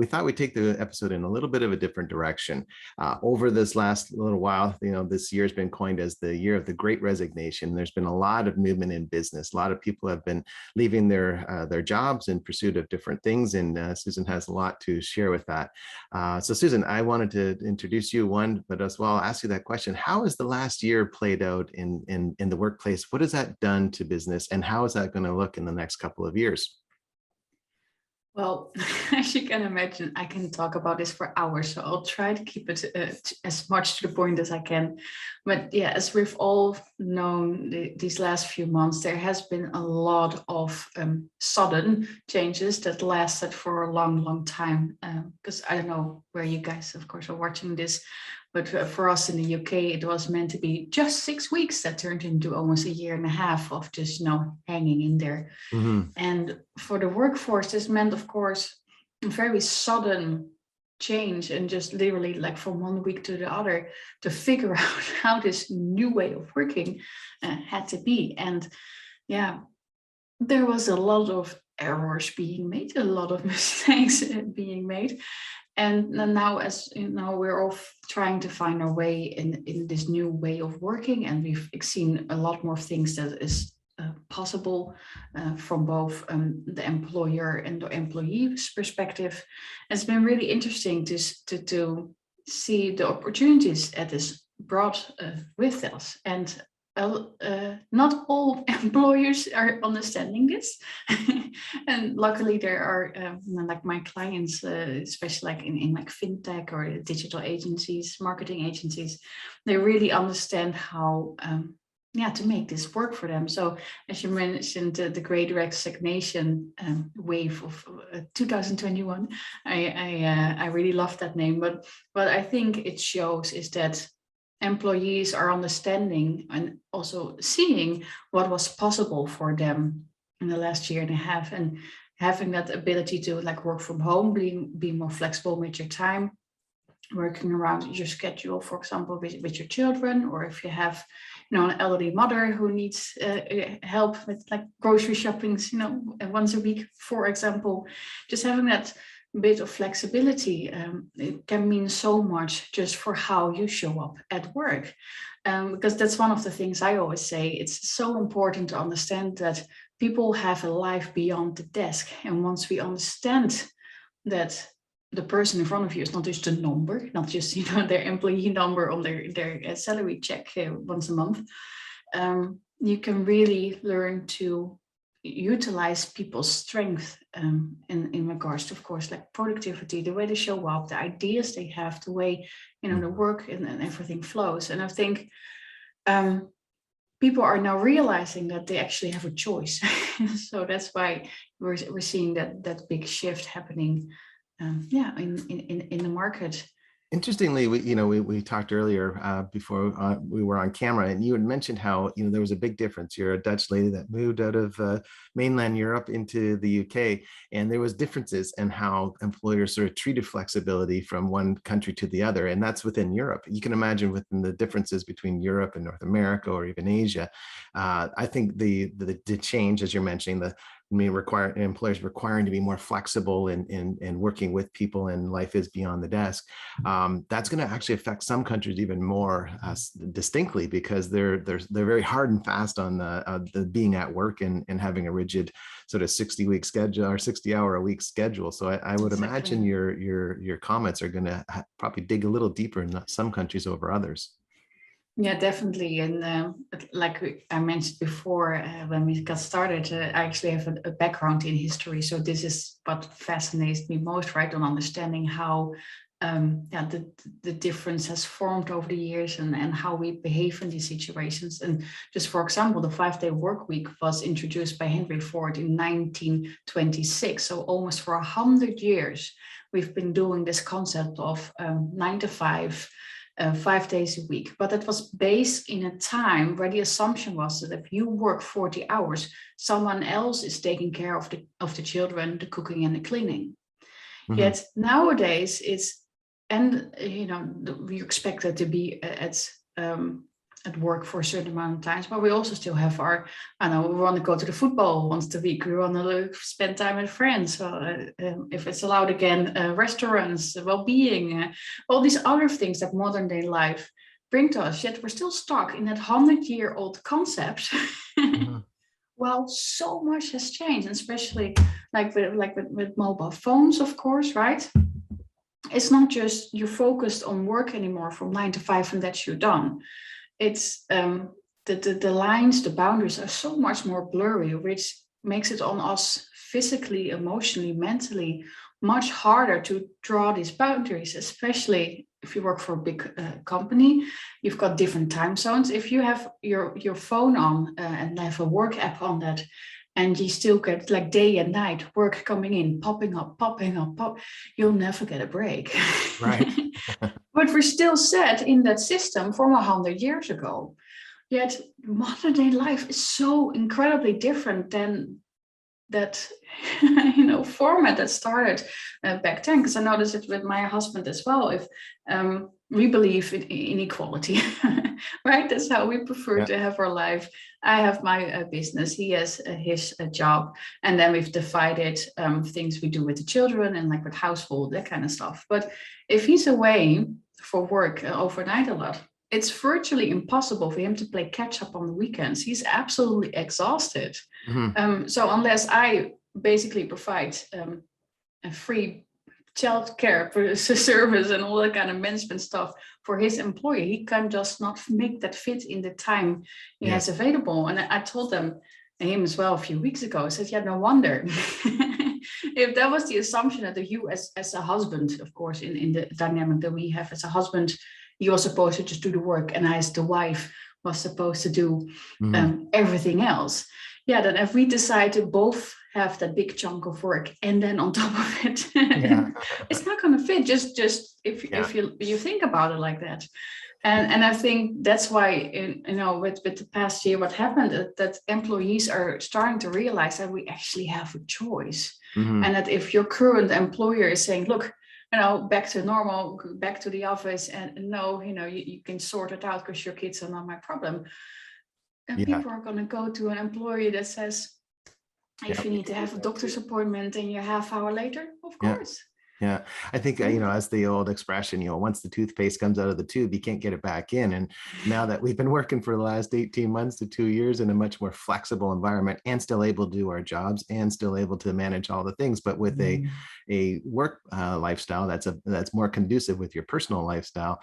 we thought we'd take the episode in a little bit of a different direction. Over this last little while, this year has been coined as the year of the Great Resignation. There's been a lot of movement in business. A lot of people have been leaving their jobs in pursuit of different things, and Susan has a lot to share with that. So Susan, I wanted to introduce you but as well ask you that question. How has the last year played out in the workplace? What has that done to business, and how is that going to look in the next couple of years? Well, as you can imagine, I can talk about this for hours, so I'll try to keep it as much to the point as I can. But yeah, as we've all known these last few months, there has been a lot of sudden changes that lasted for a long, long time. Because I don't know where you guys, of course, are watching this, but for us in the UK, it was meant to be just 6 weeks that turned into almost a year and a half of just, hanging in there. Mm-hmm. And for the workforce, this meant, of course, a very sudden change, and just literally like from one week to the other to figure out how this new way of working had to be. And yeah, there was a lot of errors being made, a lot of mistakes being made. And now, as you know, we're all trying to find our way in this new way of working, and we've seen a lot more things that is possible from both the employer and the employee's perspective. It's been really interesting to see the opportunities that is brought with us. And not all employers are understanding this, and luckily there are like my clients, especially like in like fintech or digital agencies, marketing agencies, they really understand how to make this work for them. So as you mentioned, the Great Resignation wave of 2021, I really love that name, but what I think it shows is that employees are understanding and also seeing what was possible for them in the last year and a half, and having that ability to like work from home, be more flexible with your time, working around your schedule, for example, with your children, or if you have an elderly mother who needs help with like grocery shoppings, once a week, for example. Just having that bit of flexibility, it can mean so much just for how you show up at work. Because that's one of the things I always say. It's so important to understand that people have a life beyond the desk. And once we understand that the person in front of you is not just a number, not just their employee number on their salary check once a month, you can really learn to utilize people's strength in regards to, of course, like productivity, the way they show up, the ideas they have, the way the work and everything flows. And I think people are now realizing that they actually have a choice. So that's why we're seeing that big shift happening in the market. Interestingly, we talked earlier before we were on camera, and you had mentioned how there was a big difference. You're a Dutch lady that moved out of mainland Europe into the UK, and there was differences in how employers sort of treated flexibility from one country to the other, and that's within Europe. You can imagine within the differences between Europe and North America or even Asia. I think the change, as you're mentioning, employers requiring to be more flexible in working with people, and life is beyond the desk. That's going to actually affect some countries even more distinctly, because they're very hard and fast on the being at work and having a rigid sort of 60-week schedule or 60-hour-a-week schedule. So I would imagine your comments are going to probably dig a little deeper in some countries over others. Yeah, definitely. And like I mentioned before, when we got started, I actually have a background in history. So this is what fascinates me most, right? On understanding how the difference has formed over the years, and how we behave in these situations. And just for example, the 5-day work week was introduced by Henry Ford in 1926. So almost for 100 years, we've been doing this concept of 9 to 5, 5 days a week. But it was based in a time where the assumption was that if you work 40 hours, someone else is taking care of the children, the cooking and the cleaning. Mm-hmm. Yet nowadays we expect it to be at at work for a certain amount of times, but we also still have our, I know, we want to go to the football once a week. We want to spend time with friends. So if it's allowed again, restaurants, well-being, all these other things that modern day life bring to us. Yet we're still stuck in that 100-year-old concept. Mhm. Well, so much has changed, and especially with mobile phones, of course, right? It's not just you're focused on work anymore from 9 to 5 and that's you're done. It's the lines, the boundaries are so much more blurry, which makes it on us physically, emotionally, mentally much harder to draw these boundaries, especially if you work for a big company. You've got different time zones. If you have your phone on and have a work app on that, and you still get like day and night work coming in, popping up, you'll never get a break. Right. But we're still set in that system from 100 years ago. Yet modern day life is so incredibly different than that format that started back then. Because I noticed it with my husband as well. If we believe in equality, right? That's how we prefer Yeah. to have our life. I have my business, he has his job, and then we've divided things we do with the children and like with household, that kind of stuff. But if he's away for work overnight a lot, it's virtually impossible for him to play catch up on the weekends. He's absolutely exhausted. Mhm. So unless I basically provide a free childcare service and all that kind of management stuff for his employee, he can just not make that fit in the time he has Yes. available. And I told him as well a few weeks ago. I said, yeah, no wonder. If that was the assumption that you as a husband, of course, in the dynamic that we have as a husband, you are supposed to just do the work, and I as the wife was supposed to do Mhm. everything else. Yeah, then if we decide to both have that big chunk of work and then on top of it, Yeah. it's not going to fit. Just Yeah. if you think about it like that. And I think that's why with the past year, what happened that employees are starting to realize that we actually have a choice, Mhm. and that if your current employer is saying, look, back to normal, back to the office, and no, you can sort it out because your kids are not my problem. And Yeah. people are going to go to an employee that says, Yeah. if you We need to can do have a that too. doctor's appointment and you're half hour later, of Yeah. course. Yeah, I think, Yeah. as the old expression, once the toothpaste comes out of the tube, you can't get it back in. And now that we've been working for the last 18 months to 2 years in a much more flexible environment and still able to do our jobs and still able to manage all the things, but with a work lifestyle that's more conducive with your personal lifestyle,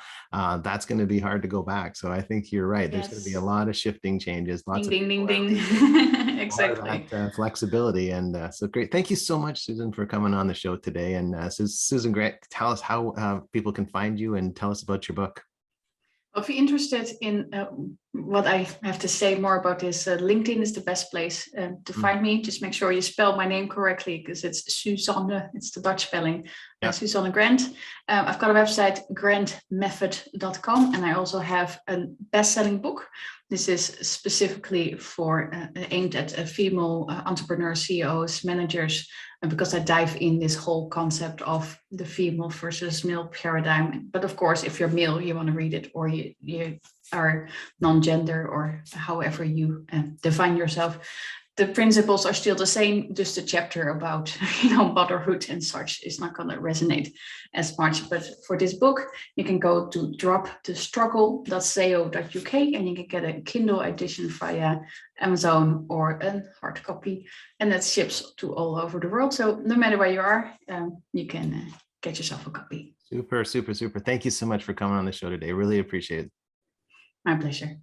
that's going to be hard to go back. So I think you're right. There's going to be a Yes. lot of shifting changes. Lots Ding, of ding, ding, people are ding. losing more of Exactly. that flexibility. And so great. Thank you so much, Susan, for coming on the show today. And Susan Grant, tell us how people can find you and tell us about your book. If you're interested in what I have to say more about this, LinkedIn is the best place to Mm. find me. Just make sure you spell my name correctly, because it's Susanne, it's the Dutch spelling, Yeah. Susanne Grant. I've got a website, grantmethod.com, and I also have a best-selling book. This is specifically aimed at female entrepreneurs, CEOs, managers, because I dive in this whole concept of the female versus male paradigm. But of course, if you're male, you want to read it, or you are non-gender, or however you define yourself, the principles are still the same. Just a chapter about motherhood and such is not going to resonate as much. But for this book, you can go to dropthestruggle.co.uk and you can get a Kindle edition via Amazon or a hard copy, and that ships to all over the world. So no matter where you are, you can get yourself a copy. Super, super, super. Thank you so much for coming on the show today. Really appreciate it. My pleasure.